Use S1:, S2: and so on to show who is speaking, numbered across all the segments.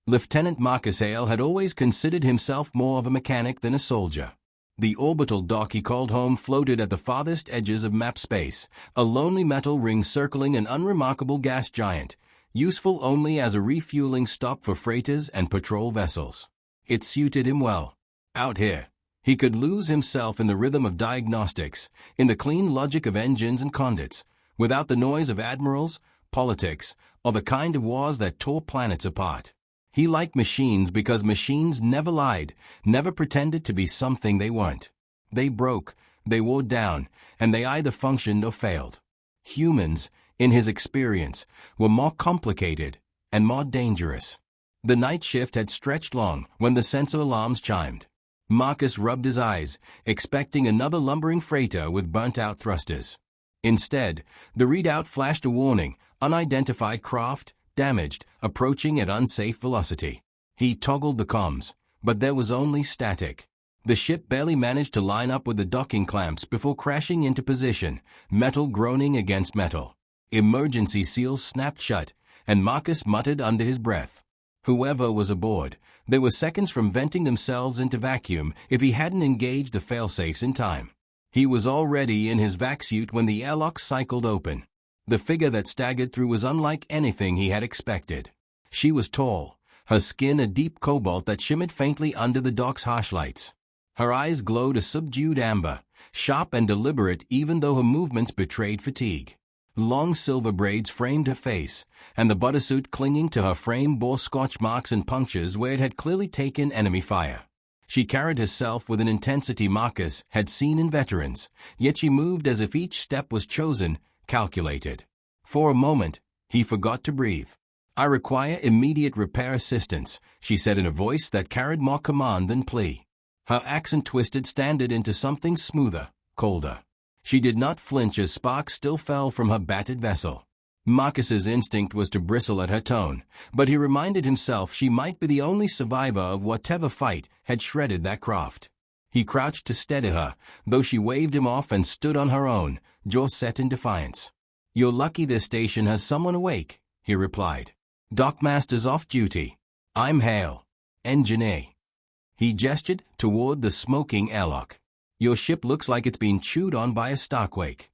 S1: Lieutenant Marcus Hale had always considered himself more of a mechanic than a soldier. The orbital dock he called home floated at the farthest edges of map space, a lonely metal ring circling an unremarkable gas giant, useful only as a refueling stop for freighters and patrol vessels. It suited him well. Out here, he could lose himself in the rhythm of diagnostics, in the clean logic of engines and conduits, without the noise of admirals, politics, or the kind of wars that tore planets apart. He liked machines because machines never lied, never pretended to be something they weren't. They broke, they wore down, and they either functioned or failed. Humans, in his experience, were more complicated and more dangerous. The night shift had stretched long when the sensor alarms chimed. Marcus rubbed his eyes, expecting another lumbering freighter with burnt-out thrusters. Instead, the readout flashed a warning: unidentified craft, damaged, approaching at unsafe velocity. He toggled the comms, but there was only static. The ship barely managed to line up with the docking clamps before crashing into position, metal groaning against metal. Emergency seals snapped shut, and Marcus muttered under his breath. Whoever was aboard, they were seconds from venting themselves into vacuum if he hadn't engaged the failsafes in time. He was already in his vac suit when the airlock cycled open. The figure that staggered through was unlike anything he had expected. She was tall, her skin a deep cobalt that shimmered faintly under the dock's harsh lights. Her eyes glowed a subdued amber, sharp and deliberate even though her movements betrayed fatigue. Long silver braids framed her face, and the buttersuit clinging to her frame bore scorch marks and punctures where it had clearly taken enemy fire. She carried herself with an intensity Marcus had seen in veterans, yet she moved as if each step was chosen, calculated. For a moment, he forgot to breathe. "I require immediate repair assistance," she said in a voice that carried more command than plea. Her accent twisted standard into something smoother, colder. She did not flinch as sparks still fell from her battered vessel. Marcus's instinct was to bristle at her tone, but he reminded himself she might be the only survivor of whatever fight had shredded that craft. He crouched to steady her, though she waved him off and stood on her own, jaw set in defiance. "You're lucky this station has someone awake," he replied. "Dockmaster's off duty. I'm Hale. Engineer." He gestured toward the smoking airlock. "Your ship looks like it's been chewed on by a starquake."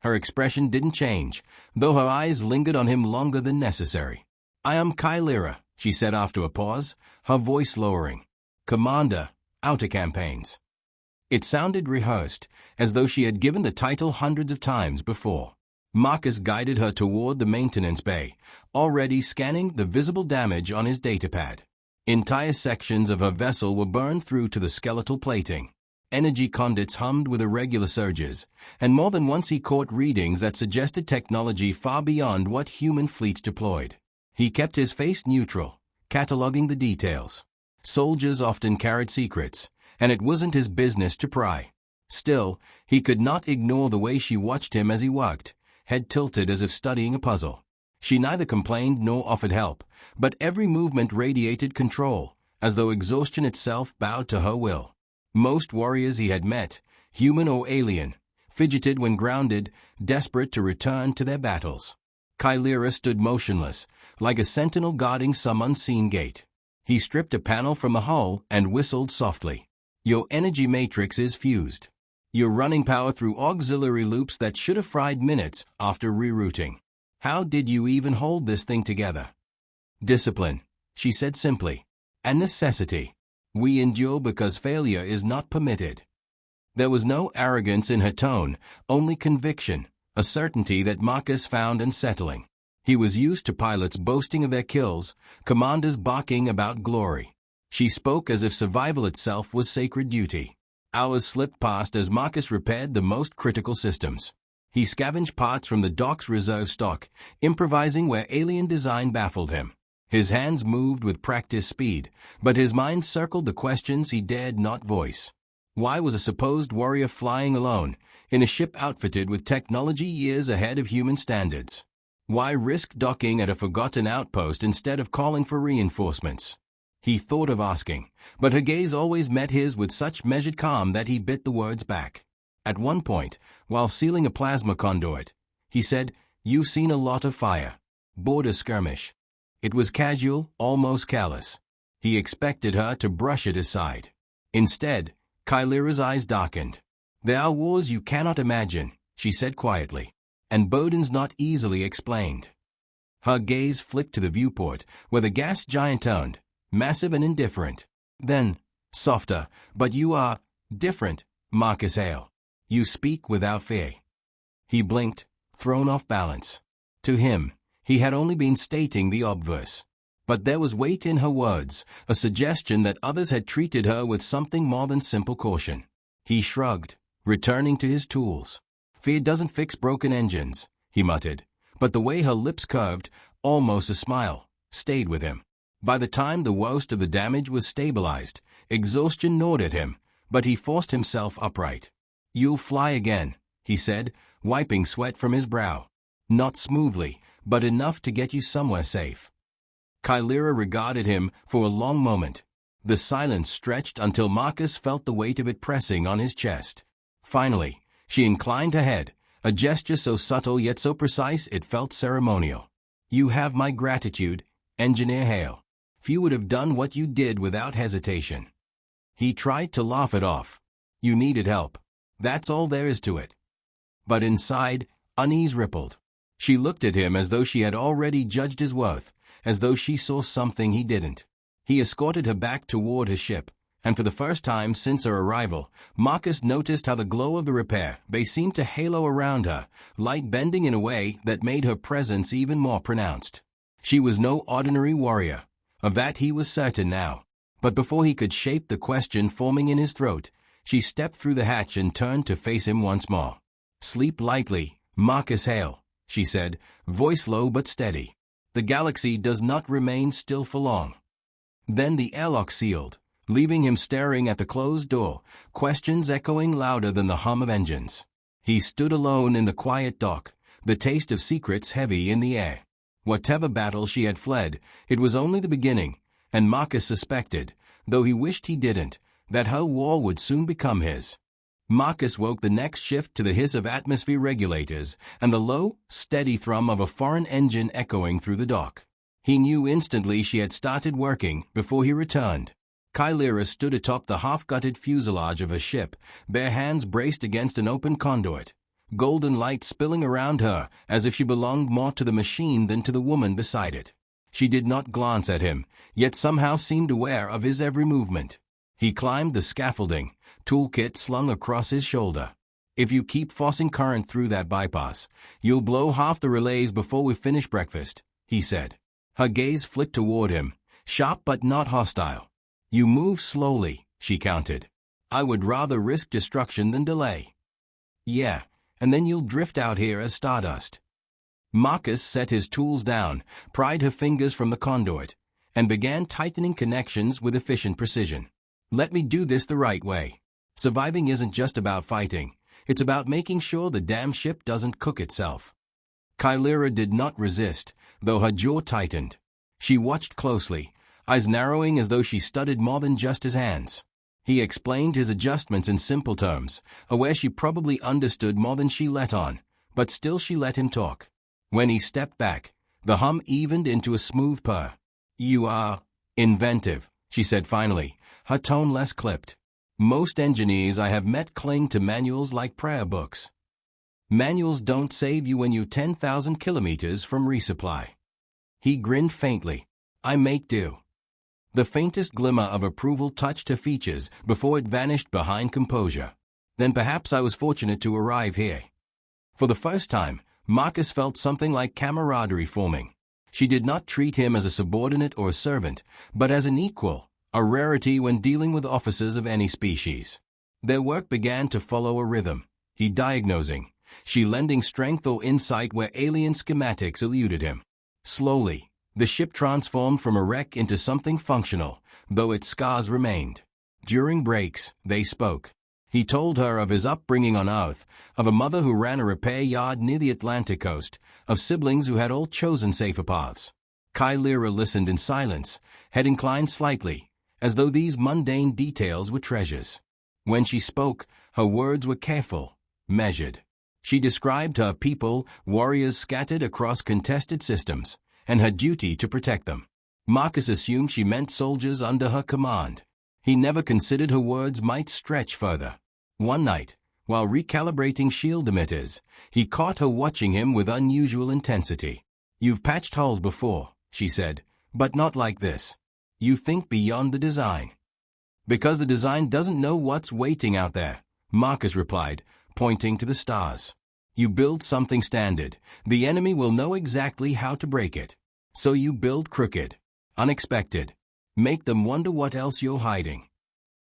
S1: Her expression didn't change, though her eyes lingered on him longer than necessary. "I am Kylira," she said after a pause, her voice lowering. "Commander, Outer Campaigns." It sounded rehearsed, as though she had given the title hundreds of times before. Marcus guided her toward the maintenance bay, already scanning the visible damage on his datapad. Entire sections of her vessel were burned through to the skeletal plating. Energy conduits hummed with irregular surges, and more than once he caught readings that suggested technology far beyond what human fleets deployed. He kept his face neutral, cataloging the details. Soldiers often carried secrets, and it wasn't his business to pry. Still, he could not ignore the way she watched him as he worked, head tilted as if studying a puzzle. She neither complained nor offered help, but every movement radiated control, as though exhaustion itself bowed to her will. Most warriors he had met, human or alien, fidgeted when grounded, desperate to return to their battles. Kylira stood motionless, like a sentinel guarding some unseen gate. He stripped a panel from the hull and whistled softly. "Your energy matrix is fused. You're running power through auxiliary loops that should have fried minutes after rerouting. How did you even hold this thing together?" "Discipline," she said simply. "And necessity. We endure because failure is not permitted." There was no arrogance in her tone, only conviction, a certainty that Marcus found unsettling. He was used to pilots boasting of their kills, commanders barking about glory. She spoke as if survival itself was sacred duty. Hours slipped past as Marcus repaired the most critical systems. He scavenged parts from the dock's reserve stock, improvising where alien design baffled him. His hands moved with practiced speed, but his mind circled the questions he dared not voice. Why was a supposed warrior flying alone, in a ship outfitted with technology years ahead of human standards? Why risk docking at a forgotten outpost instead of calling for reinforcements? He thought of asking, but her gaze always met his with such measured calm that he bit the words back. At one point, while sealing a plasma conduit, he said, "You've seen a lot of fire. Border skirmish." It was casual, almost callous. He expected her to brush it aside. Instead, Kylira's eyes darkened. "There are wars you cannot imagine," she said quietly, "and burdens not easily explained." Her gaze flicked to the viewport, where the gas giant turned, massive and indifferent. Then, softer, "But you are different, Marcus Hale. You speak without fear." He blinked, thrown off balance. To him, he had only been stating the obverse. But there was weight in her words, a suggestion that others had treated her with something more than simple caution. He shrugged, returning to his tools. "Fear doesn't fix broken engines," he muttered, but the way her lips curved, almost a smile, stayed with him. By the time the worst of the damage was stabilized, exhaustion gnawed at him, but he forced himself upright. "You'll fly again," he said, wiping sweat from his brow. "Not smoothly, but enough to get you somewhere safe." Kylira regarded him for a long moment. The silence stretched until Marcus felt the weight of it pressing on his chest. Finally, she inclined her head, a gesture so subtle yet so precise it felt ceremonial. "You have my gratitude, Engineer Hale. Few would have done what you did without hesitation." He tried to laugh it off. "You needed help. That's all there is to it." But inside, unease rippled. She looked at him as though she had already judged his worth, as though she saw something he didn't. He escorted her back toward his ship, and for the first time since her arrival, Marcus noticed how the glow of the repair bay seemed to halo around her, light bending in a way that made her presence even more pronounced. She was no ordinary warrior. Of that he was certain now. But before he could shape the question forming in his throat, she stepped through the hatch and turned to face him once more. "Sleep lightly, Marcus Hale," she said, voice low but steady. "The galaxy does not remain still for long." Then the airlock sealed, leaving him staring at the closed door, questions echoing louder than the hum of engines. He stood alone in the quiet dock, the taste of secrets heavy in the air. Whatever battle she had fled, it was only the beginning, and Marcus suspected, though he wished he didn't, that her war would soon become his. Marcus woke the next shift to the hiss of atmosphere regulators and the low, steady thrum of a foreign engine echoing through the dock. He knew instantly she had started working before he returned. Kylira stood atop the half-gutted fuselage of her ship, bare hands braced against an open conduit, golden light spilling around her as if she belonged more to the machine than to the woman beside it. She did not glance at him, yet somehow seemed aware of his every movement. He climbed the scaffolding, toolkit slung across his shoulder. "If you keep forcing current through that bypass, you'll blow half the relays before we finish breakfast," he said. Her gaze flicked toward him, sharp but not hostile. "You move slowly," she countered. "I would rather risk destruction than delay." "Yeah, and then you'll drift out here as stardust." Marcus set his tools down, pried her fingers from the conduit, and began tightening connections with efficient precision. "Let me do this the right way. Surviving isn't just about fighting. It's about making sure the damn ship doesn't cook itself." Kylira did not resist, though her jaw tightened. She watched closely, eyes narrowing as though she studied more than just his hands. He explained his adjustments in simple terms, aware she probably understood more than she let on, but still she let him talk. When he stepped back, the hum evened into a smooth purr. "You are inventive," she said finally, her tone less clipped. "Most engineers I have met cling to manuals like prayer books. Manuals don't save you when you're 10,000 kilometers from resupply." He grinned faintly. "I make do." The faintest glimmer of approval touched her features before it vanished behind composure. "Then perhaps I was fortunate to arrive here." For the first time, Marcus felt something like camaraderie forming. She did not treat him as a subordinate or a servant, but as an equal, a rarity when dealing with officers of any species. Their work began to follow a rhythm, he diagnosing, she lending strength or insight where alien schematics eluded him. Slowly, the ship transformed from a wreck into something functional, though its scars remained. During breaks, they spoke. He told her of his upbringing on Earth, of a mother who ran a repair yard near the Atlantic coast, of siblings who had all chosen safer paths. Kylira listened in silence, head inclined slightly, as though these mundane details were treasures. When she spoke, her words were careful, measured. She described her people, warriors scattered across contested systems, and her duty to protect them. Marcus assumed she meant soldiers under her command. He never considered her words might stretch further. One night, while recalibrating shield emitters, he caught her watching him with unusual intensity. "You've patched hulls before," she said, "but not like this. You think beyond the design." "Because the design doesn't know what's waiting out there," Marcus replied, pointing to the stars. "You build something standard, the enemy will know exactly how to break it. So you build crooked, unexpected. Make them wonder what else you're hiding."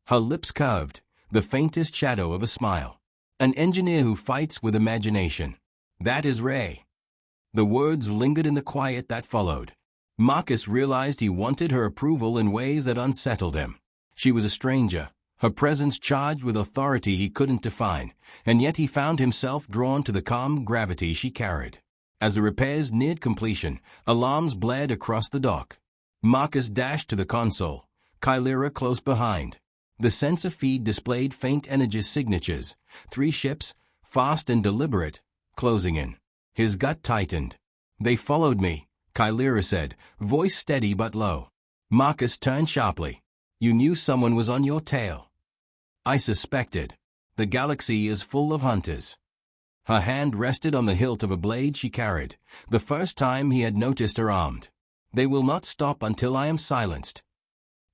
S1: Her lips curved, the faintest shadow of a smile. "An engineer who fights with imagination. That is Ray." The words lingered in the quiet that followed. Marcus realized he wanted her approval in ways that unsettled him. She was a stranger, her presence charged with authority he couldn't define, and yet he found himself drawn to the calm gravity she carried. As the repairs neared completion, alarms blared across the dock. Marcus dashed to the console, Kylera close behind. The sensor feed displayed faint energy signatures, 3 ships, fast and deliberate, closing in. His gut tightened. "They followed me," Kylera said, voice steady but low. Marcus turned sharply. "You knew someone was on your tail." "I suspected. The galaxy is full of hunters." Her hand rested on the hilt of a blade she carried, the first time he had noticed her armed. "They will not stop until I am silenced."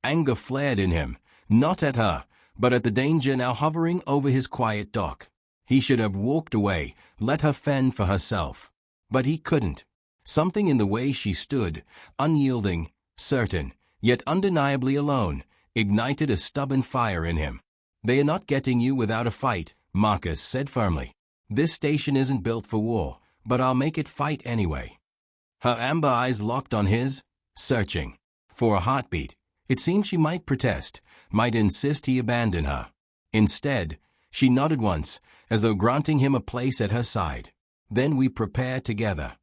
S1: Anger flared in him, not at her, but at the danger now hovering over his quiet dock. He should have walked away, let her fend for herself. But he couldn't. Something in the way she stood, unyielding, certain, yet undeniably alone, ignited a stubborn fire in him. "They are not getting you without a fight," Marcus said firmly. "This station isn't built for war, but I'll make it fight anyway." Her amber eyes locked on his, searching for a heartbeat. It seemed she might protest, might insist he abandon her. Instead, she nodded once, as though granting him a place at her side. "Then we prepare together."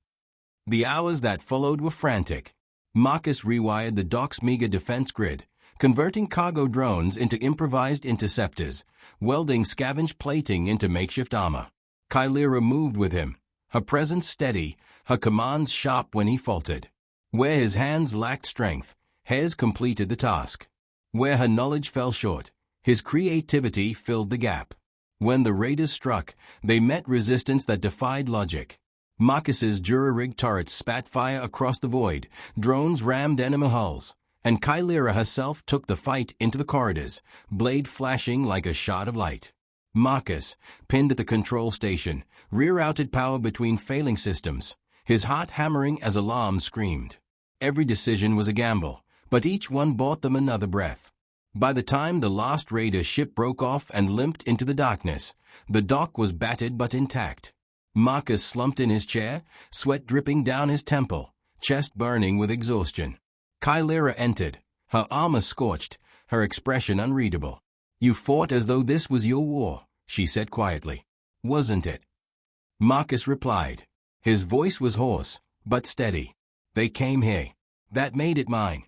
S1: The hours that followed were frantic. Marcus rewired the dock's meager defense grid, converting cargo drones into improvised interceptors, welding scavenged plating into makeshift armor. Kylera moved with him, her presence steady, her commands sharp when he faltered. Where his hands lacked strength, hers completed the task. Where her knowledge fell short, his creativity filled the gap. When the raiders struck, they met resistance that defied logic. Marcus's Jura-rigged turrets spat fire across the void, drones rammed enemy hulls, and Kylera herself took the fight into the corridors, blade flashing like a shot of light. Marcus, pinned at the control station, rerouted power between failing systems, his heart hammering as alarms screamed. Every decision was a gamble, but each one bought them another breath. By the time the last raider ship broke off and limped into the darkness, the dock was battered but intact. Marcus slumped in his chair, sweat dripping down his temple, chest burning with exhaustion. Kylera entered, her armor scorched, her expression unreadable. "You fought as though this was your war," she said quietly. "Wasn't it?" Marcus replied. His voice was hoarse, but steady. "They came here. That made it mine."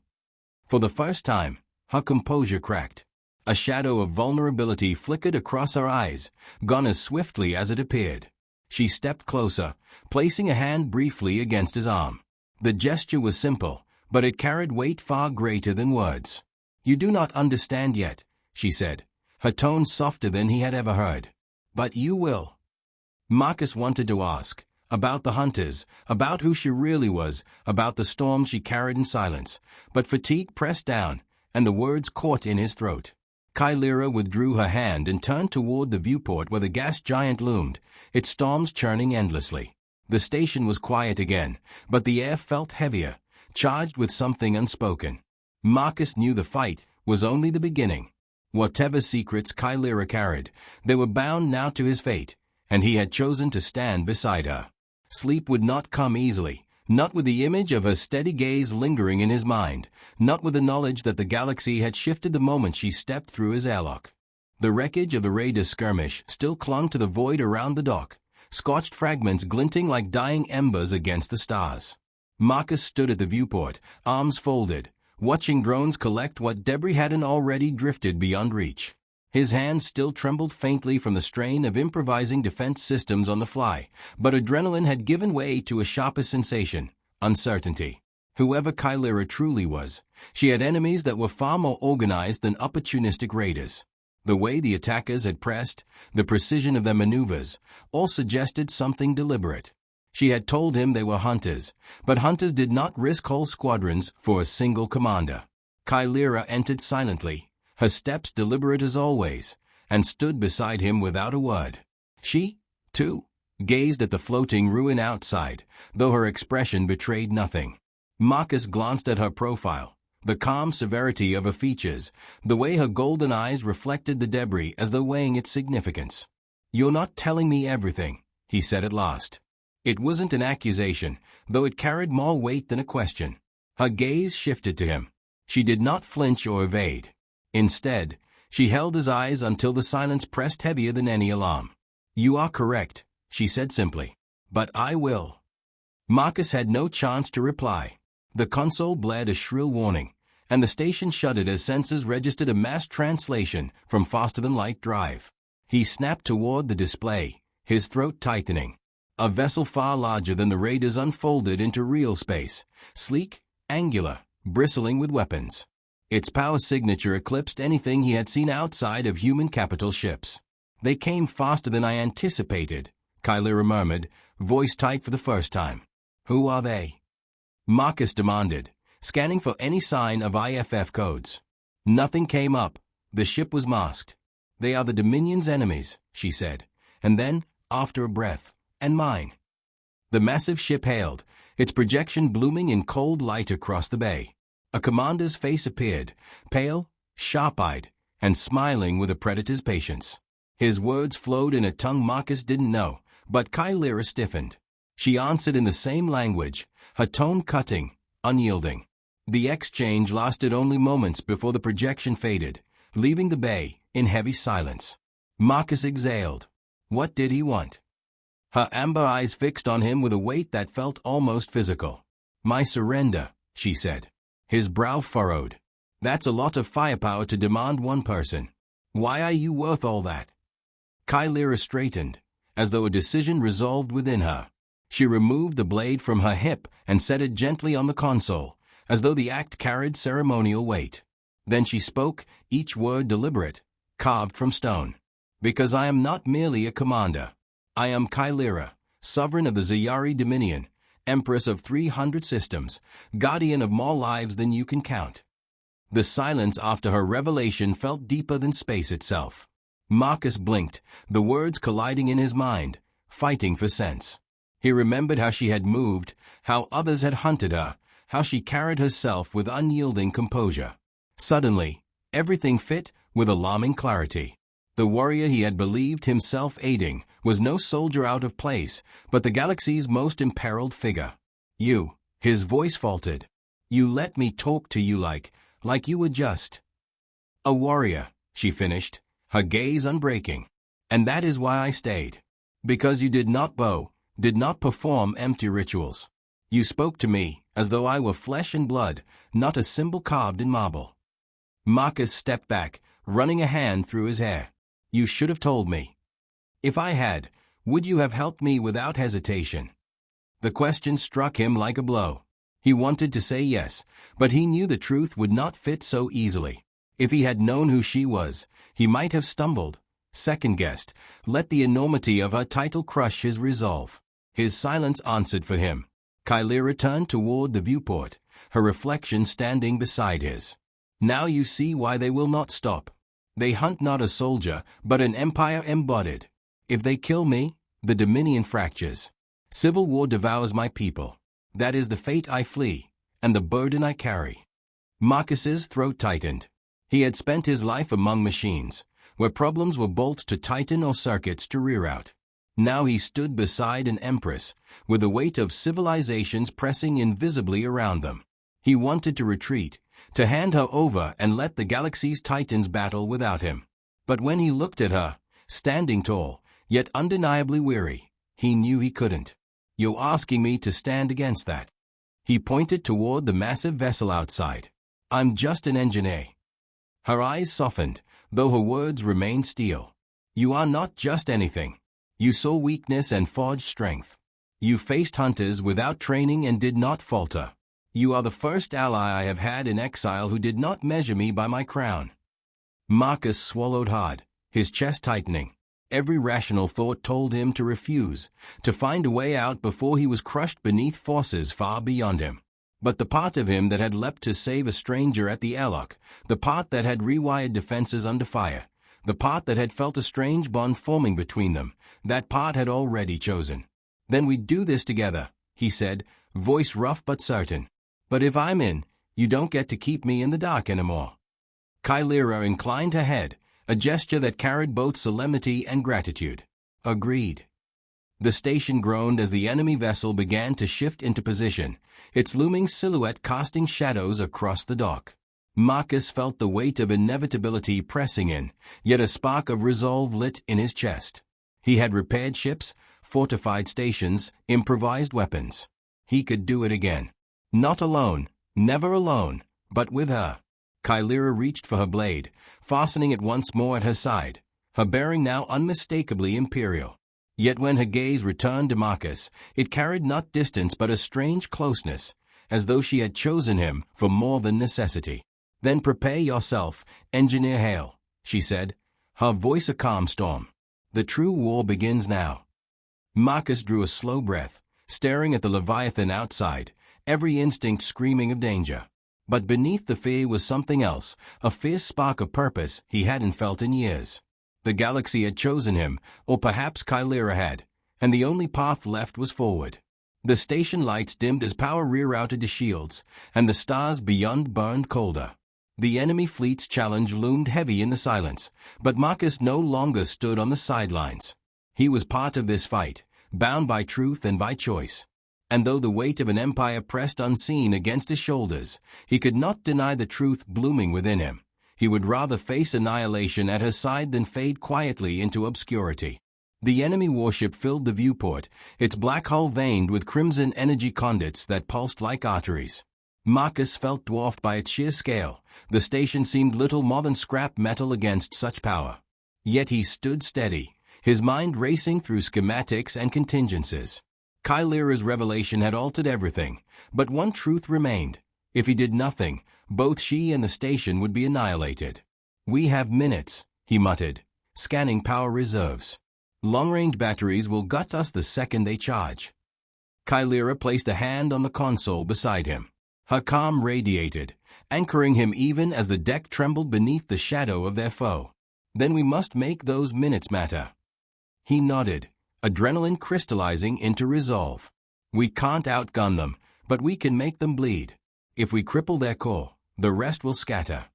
S1: For the first time, her composure cracked. A shadow of vulnerability flickered across her eyes, gone as swiftly as it appeared. She stepped closer, placing a hand briefly against his arm. The gesture was simple, but it carried weight far greater than words. "You do not understand yet," she said, her tone softer than he had ever heard. "But you will." Marcus wanted to ask, about the hunters, about who she really was, about the storm she carried in silence, but fatigue pressed down, and the words caught in his throat. Kylera withdrew her hand and turned toward the viewport where the gas giant loomed, its storms churning endlessly. The station was quiet again, but the air felt heavier, charged with something unspoken. Marcus knew the fight was only the beginning. Whatever secrets Kylera carried, they were bound now to his fate, and he had chosen to stand beside her. Sleep would not come easily, not with the image of her steady gaze lingering in his mind, not with the knowledge that the galaxy had shifted the moment she stepped through his airlock. The wreckage of the raiders' skirmish still clung to the void around the dock, scorched fragments glinting like dying embers against the stars. Marcus stood at the viewport, arms folded, watching drones collect what debris hadn't already drifted beyond reach. His hands still trembled faintly from the strain of improvising defense systems on the fly, but adrenaline had given way to a sharper sensation, uncertainty. Whoever Kylira truly was, she had enemies that were far more organized than opportunistic raiders. The way the attackers had pressed, the precision of their maneuvers, all suggested something deliberate. She had told him they were hunters, but hunters did not risk whole squadrons for a single commander. Kylira entered silently, her steps deliberate as always, and stood beside him without a word. She, too, gazed at the floating ruin outside, though her expression betrayed nothing. Marcus glanced at her profile, the calm severity of her features, the way her golden eyes reflected the debris as though weighing its significance. "You're not telling me everything," he said at last. It wasn't an accusation, though it carried more weight than a question. Her gaze shifted to him. She did not flinch or evade. Instead, she held his eyes until the silence pressed heavier than any alarm. "You are correct," she said simply. "But I will." Marcus had no chance to reply. The console blared a shrill warning, and the station shuddered as sensors registered a mass translation from faster-than-light drive. He snapped toward the display, his throat tightening. A vessel far larger than the raiders unfolded into real space, sleek, angular, bristling with weapons. Its power signature eclipsed anything he had seen outside of human capital ships. "They came faster than I anticipated," Kylira murmured, voice tight for the first time. "Who are they?" Marcus demanded, scanning for any sign of IFF codes. Nothing came up. The ship was masked. "They are the Dominion's enemies," she said, and then, after a breath, "and mine." The massive ship hailed, its projection blooming in cold light across the bay. A commander's face appeared, pale, sharp-eyed, and smiling with a predator's patience. His words flowed in a tongue Marcus didn't know, but Kylira stiffened. She answered in the same language, her tone cutting, unyielding. The exchange lasted only moments before the projection faded, leaving the bay in heavy silence. Marcus exhaled. What did he want? Her amber eyes fixed on him with a weight that felt almost physical. "My surrender," she said. His brow furrowed. "That's a lot of firepower to demand one person. Why are you worth all that?" Kylira straightened, as though a decision resolved within her. She removed the blade from her hip and set it gently on the console, as though the act carried ceremonial weight. Then she spoke, each word deliberate, carved from stone. "Because I am not merely a commander. I am Kylira, sovereign of the Ziyari Dominion, empress of 300 systems, guardian of more lives than you can count." The silence after her revelation felt deeper than space itself. Marcus blinked, the words colliding in his mind, fighting for sense. He remembered how she had moved, how others had hunted her, how she carried herself with unyielding composure. Suddenly, everything fit with alarming clarity. The warrior he had believed himself aiding was no soldier out of place, but the galaxy's most imperiled figure. "You," his voice faltered. "You let me talk to you like you were just a warrior," she finished, her gaze unbreaking. "And that is why I stayed. Because you did not bow, did not perform empty rituals. You spoke to me as though I were flesh and blood, not a symbol carved in marble." Marcus stepped back, running a hand through his hair. "You should have told me. If I had, would you have helped me without hesitation?" The question struck him like a blow. He wanted to say yes, but he knew the truth would not fit so easily. If he had known who she was, he might have stumbled, second-guessed, let the enormity of her title crush his resolve. His silence answered for him. Kylira turned toward the viewport, her reflection standing beside his. "Now you see why they will not stop. They hunt not a soldier, but an empire embodied. If they kill me, the Dominion fractures. Civil war devours my people. That is the fate I flee, and the burden I carry." Marcus's throat tightened. He had spent his life among machines, where problems were bolts to tighten or circuits to reroute. Now he stood beside an empress, with the weight of civilizations pressing invisibly around them. He wanted to retreat, to hand her over and let the galaxy's titans battle without him. But when he looked at her, standing tall, yet undeniably weary, he knew he couldn't. "You're asking me to stand against that." He pointed toward the massive vessel outside. "I'm just an engineer." Her eyes softened, though her words remained steel. "You are not just anything. You saw weakness and forged strength. You faced hunters without training and did not falter. You are the first ally I have had in exile who did not measure me by my crown. Marcus swallowed hard, his chest tightening. Every rational thought told him to refuse, to find a way out before he was crushed beneath forces far beyond him. But the part of him that had leapt to save a stranger at the airlock, the part that had rewired defenses under fire, the part that had felt a strange bond forming between them, that part had already chosen. Then we'd do this together, he said, voice rough but certain. But if I'm in, you don't get to keep me in the dark anymore. Kylera inclined her head, a gesture that carried both solemnity and gratitude. Agreed. The station groaned as the enemy vessel began to shift into position, its looming silhouette casting shadows across the dock. Marcus felt the weight of inevitability pressing in, yet a spark of resolve lit in his chest. He had repaired ships, fortified stations, improvised weapons. He could do it again. Not alone, never alone, but with her. Kylera reached for her blade, fastening it once more at her side, her bearing now unmistakably imperial. Yet when her gaze returned to Marcus, it carried not distance but a strange closeness, as though she had chosen him for more than necessity. Then prepare yourself, Engineer Hale, she said, her voice a calm storm. The true war begins now. Marcus drew a slow breath, staring at the Leviathan outside, every instinct screaming of danger. But beneath the fear was something else, a fierce spark of purpose he hadn't felt in years. The galaxy had chosen him, or perhaps Kylera had, and the only path left was forward. The station lights dimmed as power rerouted to shields, and the stars beyond burned colder. The enemy fleet's challenge loomed heavy in the silence, but Marcus no longer stood on the sidelines. He was part of this fight, bound by truth and by choice. And though the weight of an empire pressed unseen against his shoulders, he could not deny the truth blooming within him. He would rather face annihilation at her side than fade quietly into obscurity. The enemy warship filled the viewport, its black hull veined with crimson energy conduits that pulsed like arteries. Marcus felt dwarfed by its sheer scale. The station seemed little more than scrap metal against such power. Yet he stood steady, his mind racing through schematics and contingencies. Kylera's revelation had altered everything, but one truth remained. If he did nothing, both she and the station would be annihilated. We have minutes, he muttered, scanning power reserves. Long-range batteries will gut us the second they charge. Kylera placed a hand on the console beside him. Her calm radiated, anchoring him even as the deck trembled beneath the shadow of their foe. Then we must make those minutes matter. He nodded, adrenaline crystallizing into resolve. We can't outgun them, but we can make them bleed. If we cripple their core, the rest will scatter.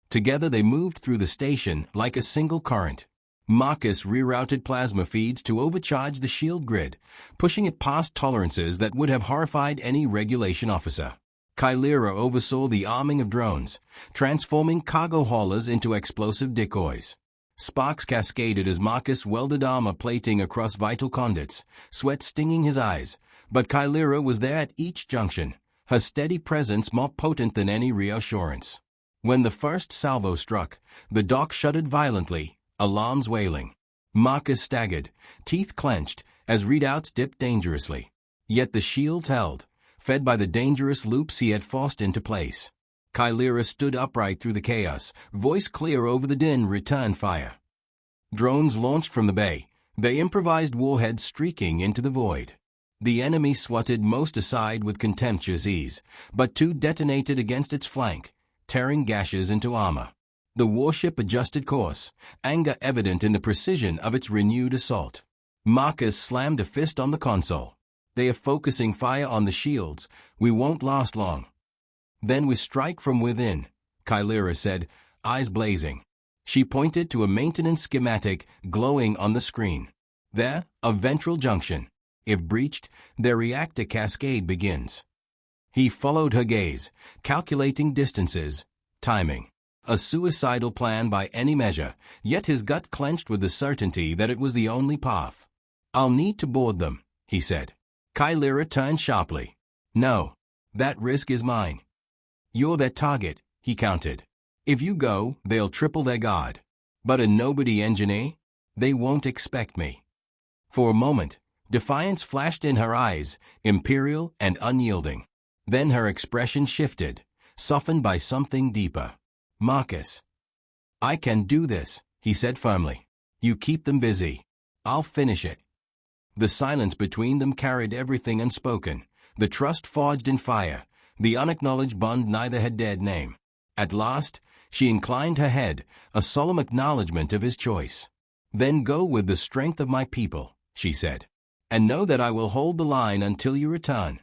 S1: Together they moved through the station like a single current. Marcus rerouted plasma feeds to overcharge the shield grid, pushing it past tolerances that would have horrified any regulation officer. Kylera oversaw the arming of drones, transforming cargo haulers into explosive decoys. Sparks cascaded as Marcus welded armor plating across vital conduits, sweat stinging his eyes, but Kylera was there at each junction, her steady presence more potent than any reassurance. When the first salvo struck, the dock shuddered violently, alarms wailing. Marcus staggered, teeth clenched, as readouts dipped dangerously. Yet the shields held, fed by the dangerous loops he had forced into place. Kylera stood upright through the chaos, voice clear over the din. Return fire. Drones launched from the bay, their improvised warheads streaking into the void. The enemy swatted most aside with contemptuous ease, but two detonated against its flank, tearing gashes into armor. The warship adjusted course, anger evident in the precision of its renewed assault. Marcus slammed a fist on the console. They are focusing fire on the shields. We won't last long. Then we strike from within, Kylera said, eyes blazing. She pointed to a maintenance schematic glowing on the screen. There, a ventral junction. If breached, their reactor cascade begins. He followed her gaze, calculating distances, timing. A suicidal plan by any measure, yet his gut clenched with the certainty that it was the only path. I'll need to board them, he said. Kylera turned sharply. No, that risk is mine. You're their target, he countered. If you go, they'll triple their guard. But a nobody engineer? They won't expect me. For a moment, defiance flashed in her eyes, imperial and unyielding. Then her expression shifted, softened by something deeper. "Marcus, I can do this," he said firmly. "You keep them busy. I'll finish it." The silence between them carried everything unspoken, the trust forged in fire, the unacknowledged bond neither had dared name. At last, she inclined her head, a solemn acknowledgment of his choice. "Then go with the strength of my people," she said. "And know that I will hold the line until you return."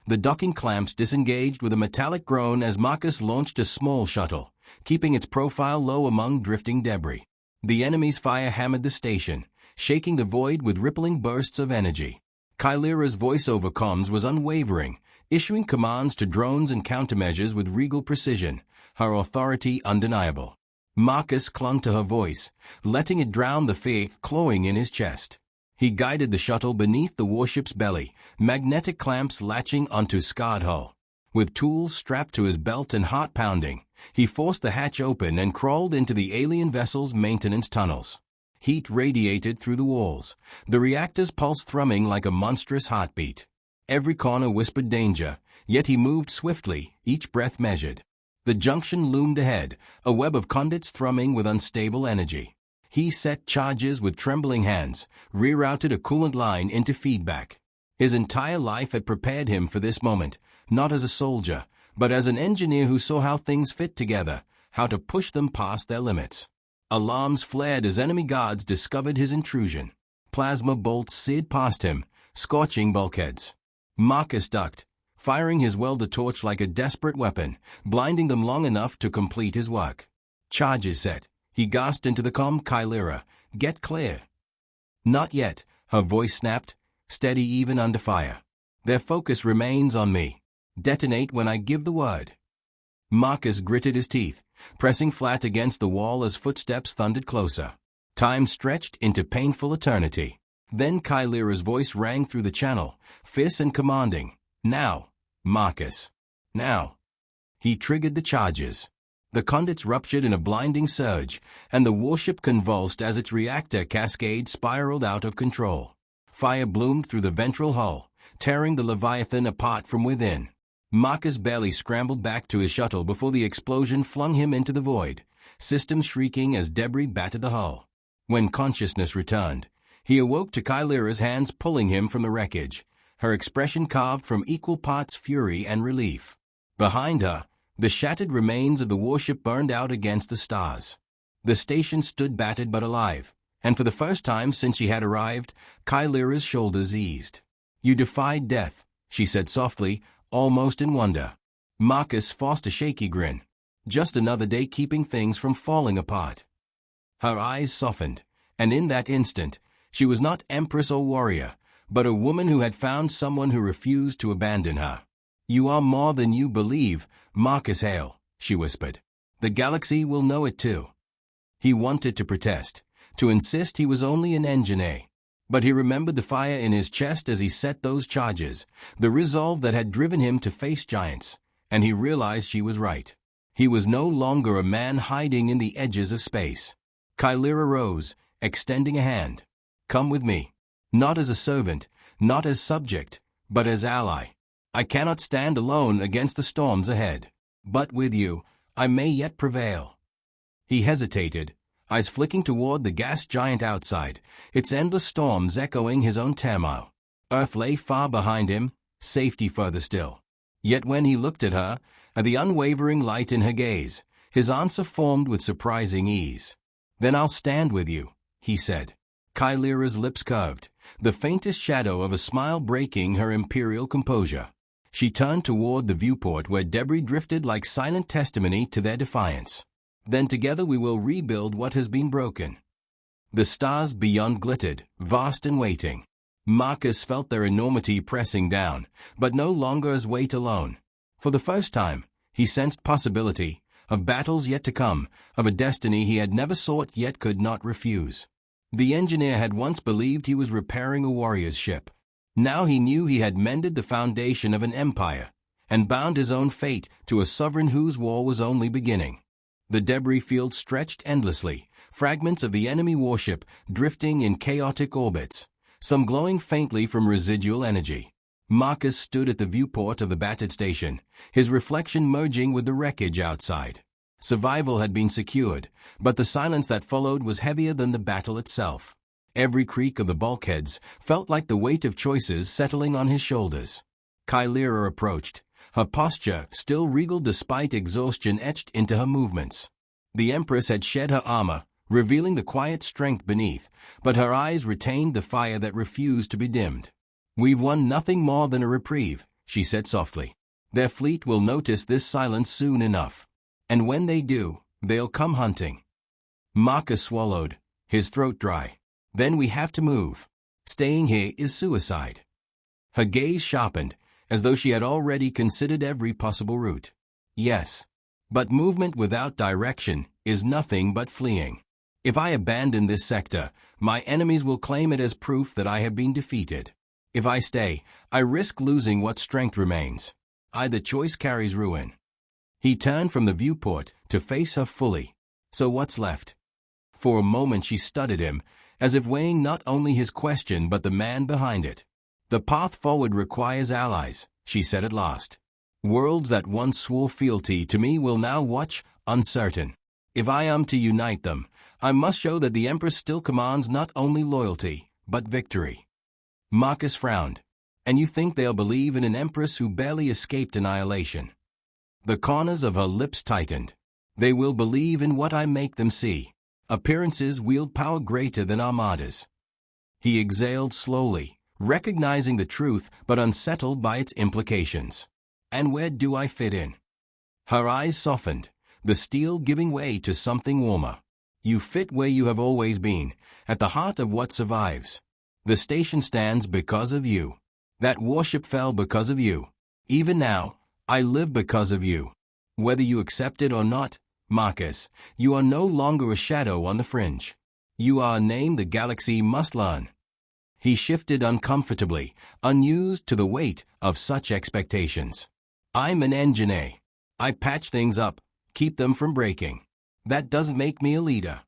S1: The docking clamps disengaged with a metallic groan as Marcus launched a small shuttle, keeping its profile low among drifting debris. The enemy's fire hammered the station, shaking the void with rippling bursts of energy. Kylira's voice over comms was unwavering, issuing commands to drones and countermeasures with regal precision, her authority undeniable. Marcus clung to her voice, letting it drown the fear clawing in his chest. He guided the shuttle beneath the warship's belly, magnetic clamps latching onto scarred hull. With tools strapped to his belt and heart pounding, he forced the hatch open and crawled into the alien vessel's maintenance tunnels. Heat radiated through the walls, the reactor's pulse thrumming like a monstrous heartbeat. Every corner whispered danger, yet he moved swiftly, each breath measured. The junction loomed ahead, a web of conduits thrumming with unstable energy. He set charges with trembling hands, rerouted a coolant line into feedback. His entire life had prepared him for this moment, not as a soldier, but as an engineer who saw how things fit together, how to push them past their limits. Alarms flared as enemy guards discovered his intrusion. Plasma bolts seared past him, scorching bulkheads. Marcus ducked, firing his welder torch like a desperate weapon, blinding them long enough to complete his work. "Charges set," he gasped into the comm. "Kylira, get clear." "Not yet," her voice snapped, steady even under fire. "Their focus remains on me. Detonate when I give the word." Marcus gritted his teeth, pressing flat against the wall as footsteps thundered closer. Time stretched into painful eternity. Then Kylira's voice rang through the channel, fierce and commanding. "Now, Marcus. Now." He triggered the charges. The conduits ruptured in a blinding surge, and the warship convulsed as its reactor cascade spiraled out of control. Fire bloomed through the ventral hull, tearing the Leviathan apart from within. Marcus barely scrambled back to his shuttle before the explosion flung him into the void, systems shrieking as debris battered the hull. When consciousness returned, he awoke to Kylira's hands pulling him from the wreckage, her expression carved from equal parts fury and relief. Behind her, the shattered remains of the warship burned out against the stars. The station stood battered but alive, and for the first time since she had arrived, Kylira's shoulders eased. "You defied death," she said softly, almost in wonder. Marcus forced a shaky grin. Just another day keeping things from falling apart. Her eyes softened, and in that instant, she was not empress or warrior, but a woman who had found someone who refused to abandon her. "You are more than you believe, Marcus Hale," she whispered. "The galaxy will know it too." He wanted to protest, to insist he was only an engineer. But he remembered the fire in his chest as he set those charges, the resolve that had driven him to face giants, and he realized she was right. He was no longer a man hiding in the edges of space. Kylira rose, extending a hand. "Come with me. Not as a servant, not as subject, but as ally. I cannot stand alone against the storms ahead. But with you, I may yet prevail." He hesitated, eyes flicking toward the gas giant outside, its endless storms echoing his own turmoil. Earth lay far behind him, safety further still. Yet when he looked at her, at the unwavering light in her gaze, his answer formed with surprising ease. "Then I'll stand with you," he said. Kylira's lips curved, the faintest shadow of a smile breaking her imperial composure. She turned toward the viewport where debris drifted like silent testimony to their defiance. "Then together we will rebuild what has been broken." The stars beyond glittered, vast and waiting. Marcus felt their enormity pressing down, but no longer as weight alone. For the first time, he sensed possibility, of battles yet to come, of a destiny he had never sought yet could not refuse. The engineer had once believed he was repairing a warrior's ship. Now he knew he had mended the foundation of an empire, and bound his own fate to a sovereign whose war was only beginning. The debris field stretched endlessly, fragments of the enemy warship drifting in chaotic orbits, some glowing faintly from residual energy. Marcus stood at the viewport of the battered station, his reflection merging with the wreckage outside. Survival had been secured, but the silence that followed was heavier than the battle itself. Every creak of the bulkheads felt like the weight of choices settling on his shoulders. Kylera approached, her posture still regal despite exhaustion etched into her movements. The Empress had shed her armor, revealing the quiet strength beneath, but her eyes retained the fire that refused to be dimmed. "We've won nothing more than a reprieve," she said softly. "Their fleet will notice this silence soon enough. And when they do, they'll come hunting." Marcus swallowed, his throat dry. "Then we have to move. Staying here is suicide." Her gaze sharpened, as though she had already considered every possible route. "Yes. But movement without direction is nothing but fleeing. If I abandon this sector, my enemies will claim it as proof that I have been defeated. If I stay, I risk losing what strength remains. Either choice carries ruin." He turned from the viewport to face her fully. "So what's left?" For a moment she studied him, as if weighing not only his question but the man behind it. "The path forward requires allies," she said at last. "Worlds that once swore fealty to me will now watch, uncertain. If I am to unite them, I must show that the Empress still commands not only loyalty, but victory." Marcus frowned. "And you think they'll believe in an Empress who barely escaped annihilation?" The corners of her lips tightened. "They will believe in what I make them see. Appearances wield power greater than armadas." He exhaled slowly, recognizing the truth but unsettled by its implications. "And where do I fit in?" Her eyes softened, the steel giving way to something warmer. "You fit where you have always been, at the heart of what survives. The station stands because of you. That warship fell because of you. Even now, I live because of you. Whether you accept it or not, Marcus, you are no longer a shadow on the fringe. You are a name the galaxy must learn." He shifted uncomfortably, unused to the weight of such expectations. "I'm an engineer. I patch things up, keep them from breaking. That doesn't make me a leader."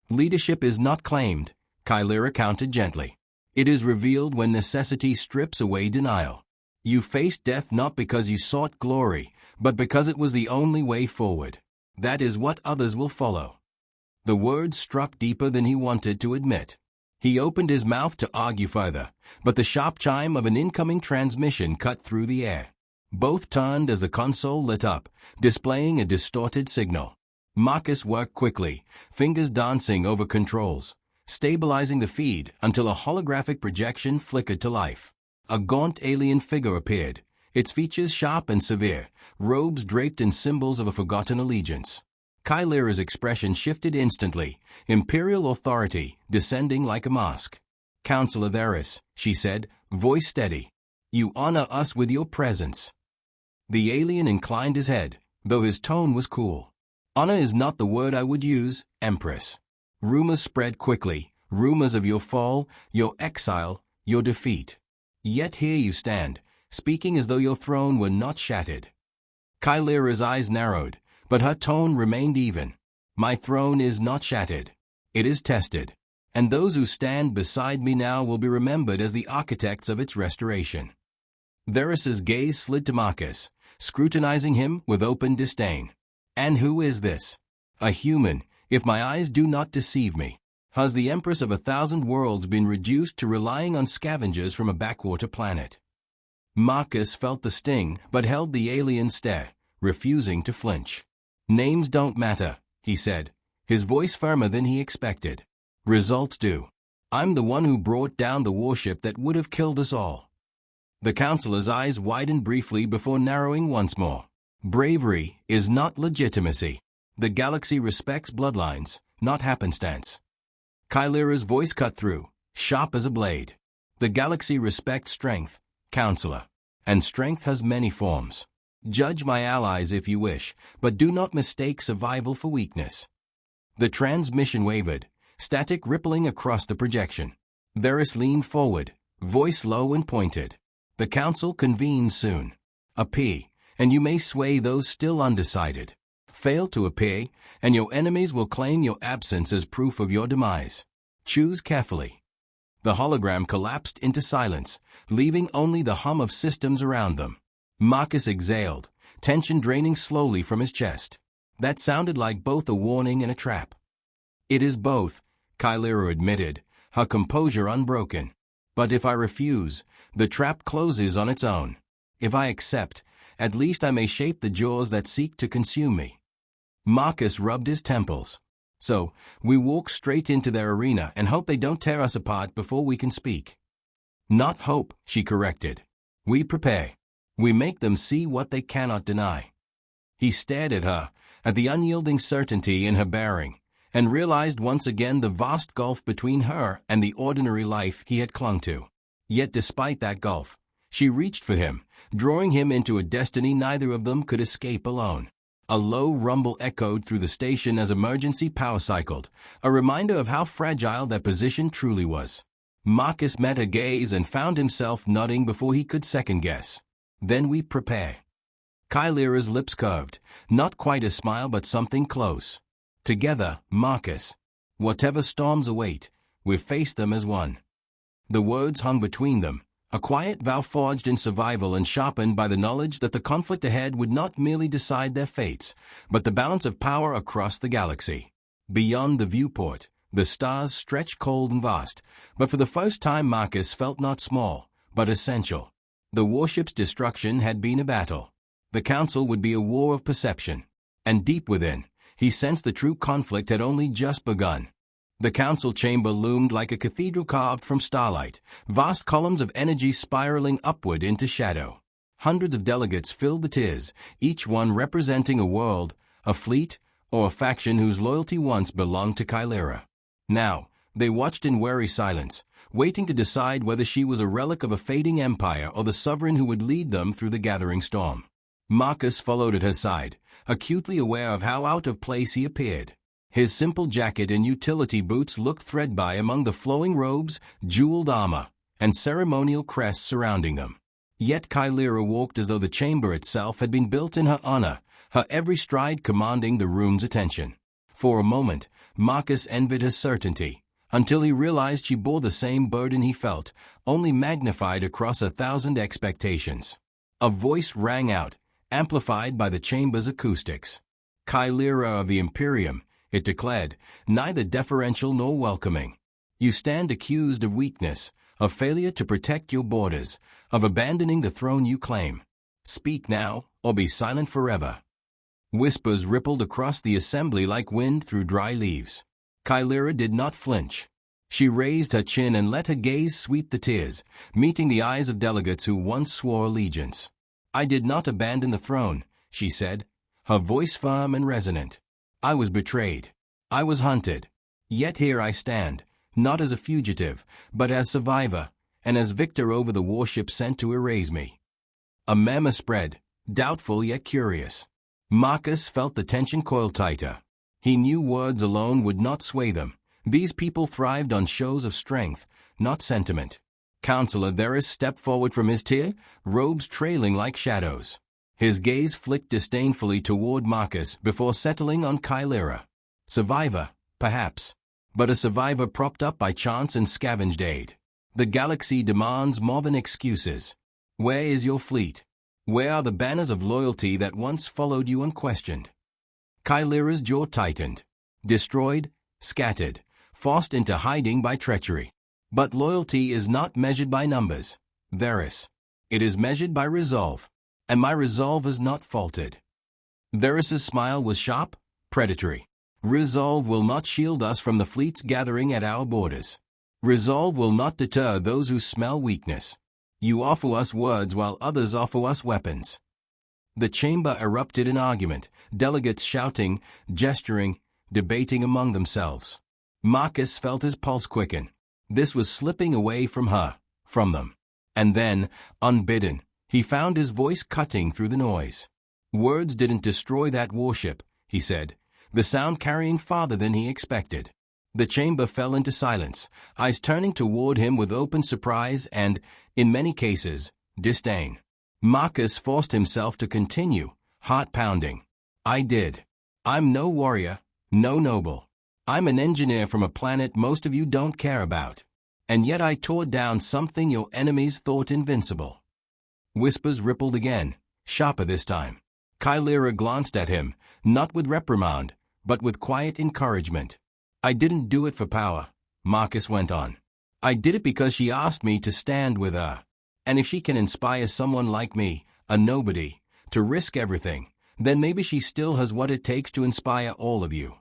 S1: "Leadership is not claimed," Kylera countered gently. "It is revealed when necessity strips away denial. You faced death not because you sought glory, but because it was the only way forward. That is what others will follow." The words struck deeper than he wanted to admit. He opened his mouth to argue further, but the sharp chime of an incoming transmission cut through the air. Both turned as the console lit up, displaying a distorted signal. Marcus worked quickly, fingers dancing over controls, stabilizing the feed until a holographic projection flickered to life. A gaunt alien figure appeared, its features sharp and severe, robes draped in symbols of a forgotten allegiance. Kylera's expression shifted instantly, imperial authority descending like a mask. "Counselor Theris," she said, voice steady. "You honor us with your presence." The alien inclined his head, though his tone was cool. "Honor is not the word I would use, Empress. Rumors spread quickly, rumors of your fall, your exile, your defeat. Yet here you stand, speaking as though your throne were not shattered." Kylera's eyes narrowed, but her tone remained even. "My throne is not shattered. It is tested. And those who stand beside me now will be remembered as the architects of its restoration." Theris's gaze slid to Marcus, scrutinizing him with open disdain. "And who is this?" "A human, if my eyes do not deceive me. Has the Empress of 1,000 worlds been reduced to relying on scavengers from a backwater planet?" Marcus felt the sting but held the alien stare, refusing to flinch. "Names don't matter," he said, his voice firmer than he expected. "Results do. I'm the one who brought down the warship that would have killed us all." The counselor's eyes widened briefly before narrowing once more. "Bravery is not legitimacy. The galaxy respects bloodlines, not happenstance." Kylera's voice cut through, sharp as a blade. "The galaxy respects strength, counselor. And strength has many forms. Judge my allies if you wish, but do not mistake survival for weakness." The transmission wavered, static rippling across the projection. Theris leaned forward, voice low and pointed. "The council convenes soon. Appear, and you may sway those still undecided. Fail to appear, and your enemies will claim your absence as proof of your demise. Choose carefully." The hologram collapsed into silence, leaving only the hum of systems around them. Marcus exhaled, tension draining slowly from his chest. That sounded like both a warning and a trap. "It is both," Kylira admitted, her composure unbroken. "But if I refuse, the trap closes on its own. If I accept, at least I may shape the jaws that seek to consume me." Marcus rubbed his temples. "So, we walk straight into their arena and hope they don't tear us apart before we can speak." "Not hope," she corrected. "We prepare. We make them see what they cannot deny." He stared at her, at the unyielding certainty in her bearing, and realized once again the vast gulf between her and the ordinary life he had clung to. Yet despite that gulf, she reached for him, drawing him into a destiny neither of them could escape alone. A low rumble echoed through the station as emergency power cycled, a reminder of how fragile their position truly was. Marcus met her gaze and found himself nodding before he could second-guess. "Then we prepare." Kylira's lips curved, not quite a smile but something close. "Together, Marcus. Whatever storms await, we face them as one." The words hung between them, a quiet vow forged in survival and sharpened by the knowledge that the conflict ahead would not merely decide their fates, but the balance of power across the galaxy. Beyond the viewport, the stars stretched cold and vast, but for the first time Marcus felt not small, but essential. The warship's destruction had been a battle. The Council would be a war of perception. And deep within, he sensed the true conflict had only just begun. The council chamber loomed like a cathedral carved from starlight, vast columns of energy spiraling upward into shadow. Hundreds of delegates filled the tiers, each one representing a world, a fleet, or a faction whose loyalty once belonged to Kylira. Now, they watched in wary silence, waiting to decide whether she was a relic of a fading empire or the sovereign who would lead them through the gathering storm. Marcus followed at her side, acutely aware of how out of place he appeared. His simple jacket and utility boots looked threadbare among the flowing robes, jeweled armor, and ceremonial crests surrounding them. Yet Kylira walked as though the chamber itself had been built in her honor, her every stride commanding the room's attention. For a moment, Marcus envied her certainty, until he realized she bore the same burden he felt, only magnified across 1,000 expectations. A voice rang out, amplified by the chamber's acoustics. "Kylira of the Imperium," it declared, neither deferential nor welcoming. "You stand accused of weakness, of failure to protect your borders, of abandoning the throne you claim. Speak now, or be silent forever." Whispers rippled across the assembly like wind through dry leaves. Kylira did not flinch. She raised her chin and let her gaze sweep the tiers, meeting the eyes of delegates who once swore allegiance. "I did not abandon the throne," she said, her voice firm and resonant. "I was betrayed. I was hunted. Yet here I stand, not as a fugitive, but as survivor, and as victor over the warship sent to erase me." A murmur spread, doubtful yet curious. Marcus felt the tension coil tighter. He knew words alone would not sway them. These people thrived on shows of strength, not sentiment. Counselor Varys stepped forward from his tier, robes trailing like shadows. His gaze flicked disdainfully toward Marcus before settling on Kylira. Survivor, perhaps, but a survivor propped up by chance and scavenged aid. The galaxy demands more than excuses. Where is your fleet? Where are the banners of loyalty that once followed you unquestioned? Kylira's jaw tightened. Destroyed, scattered, forced into hiding by treachery. But loyalty is not measured by numbers, Varys. It is measured by resolve. And my resolve has not faltered. Varys' smile was sharp, predatory. Resolve will not shield us from the fleets gathering at our borders. Resolve will not deter those who smell weakness. You offer us words while others offer us weapons. The chamber erupted in argument, delegates shouting, gesturing, debating among themselves. Marcus felt his pulse quicken. This was slipping away from her, from them. And then, unbidden, he found his voice cutting through the noise. "Words didn't destroy that warship," he said, the sound carrying farther than he expected. The chamber fell into silence, eyes turning toward him with open surprise and, in many cases, disdain. Marcus forced himself to continue, heart pounding. "I did. I'm no warrior, no noble. I'm an engineer from a planet most of you don't care about. And yet I tore down something your enemies thought invincible. Whispers rippled again, sharper this time. Chimera glanced at him, not with reprimand, but with quiet encouragement. I didn't do it for power, Marcus went on. I did it because she asked me to stand with her. And if she can inspire someone like me, a nobody, to risk everything, then maybe she still has what it takes to inspire all of you.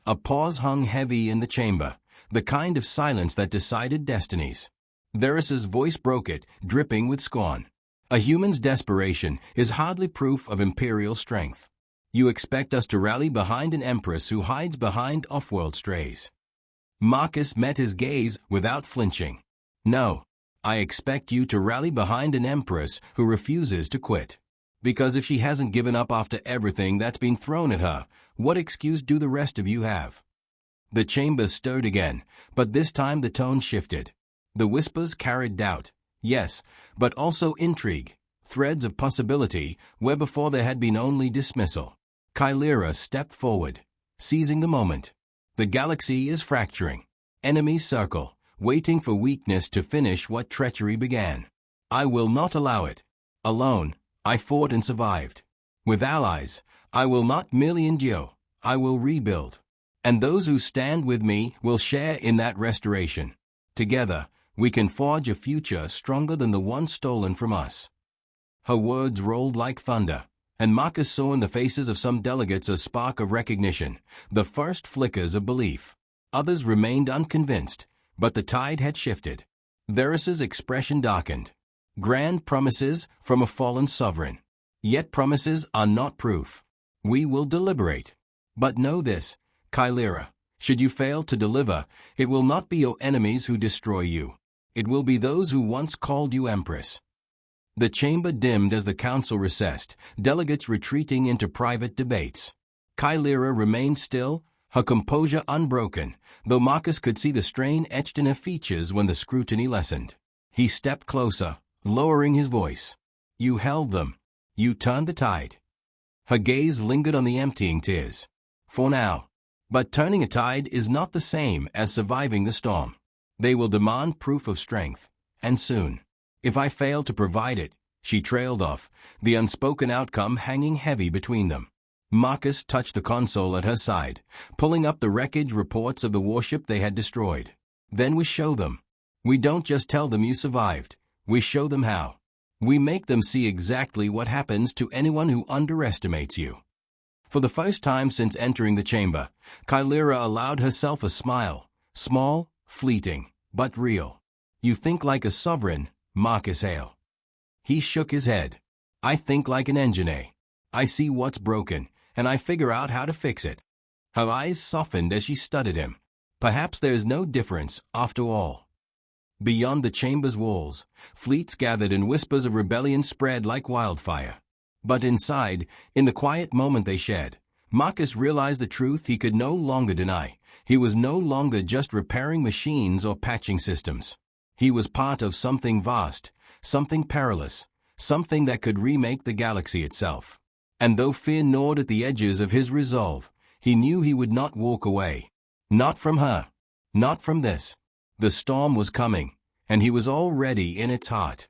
S1: A pause hung heavy in the chamber, the kind of silence that decided destinies. Varys's voice broke it, dripping with scorn. A human's desperation is hardly proof of imperial strength. You expect us to rally behind an empress who hides behind off-world strays. Marcus met his gaze without flinching. No, I expect you to rally behind an empress who refuses to quit. Because if she hasn't given up after everything that's been thrown at her, what excuse do the rest of you have? The chamber stirred again, but this time the tone shifted. The whispers carried doubt, yes, but also intrigue, threads of possibility where before there had been only dismissal. Chimera stepped forward, seizing the moment. The galaxy is fracturing. Enemies circle, waiting for weakness to finish what treachery began. I will not allow it. Alone, I fought and survived. With allies, I will not merely endure, I will rebuild. And those who stand with me will share in that restoration. Together, we can forge a future stronger than the one stolen from us. Her words rolled like thunder, and Marcus saw in the faces of some delegates a spark of recognition, the first flickers of belief. Others remained unconvinced, but the tide had shifted. Varys's expression darkened. Grand promises from a fallen sovereign. Yet promises are not proof. We will deliberate. But know this, Chimera, should you fail to deliver, it will not be your enemies who destroy you. It will be those who once called you Empress. The chamber dimmed as the council recessed, delegates retreating into private debates. Chimera remained still, her composure unbroken, though Marcus could see the strain etched in her features when the scrutiny lessened. He stepped closer, lowering his voice. You held them. You turned the tide. Her gaze lingered on the emptying tears. For now. But turning a tide is not the same as surviving the storm. They will demand proof of strength, and soon. If I fail to provide it, she trailed off, the unspoken outcome hanging heavy between them. Marcus touched the console at her side, pulling up the wreckage reports of the warship they had destroyed. Then we show them. We don't just tell them you survived, we show them how. We make them see exactly what happens to anyone who underestimates you. For the first time since entering the chamber, Chimera allowed herself a smile, small, fleeting, but real. You think like a sovereign, Marcus Hale. He shook his head. I think like an engineer. I see what's broken, and I figure out how to fix it. Her eyes softened as she studied him. Perhaps there is no difference, after all. Beyond the chamber's walls, fleets gathered and whispers of rebellion spread like wildfire. But inside, in the quiet moment they shared, Marcus realized the truth he could no longer deny. He was no longer just repairing machines or patching systems. He was part of something vast, something perilous, something that could remake the galaxy itself. And though fear gnawed at the edges of his resolve, he knew he would not walk away. Not from her. Not from this. The storm was coming, and he was already in its heart.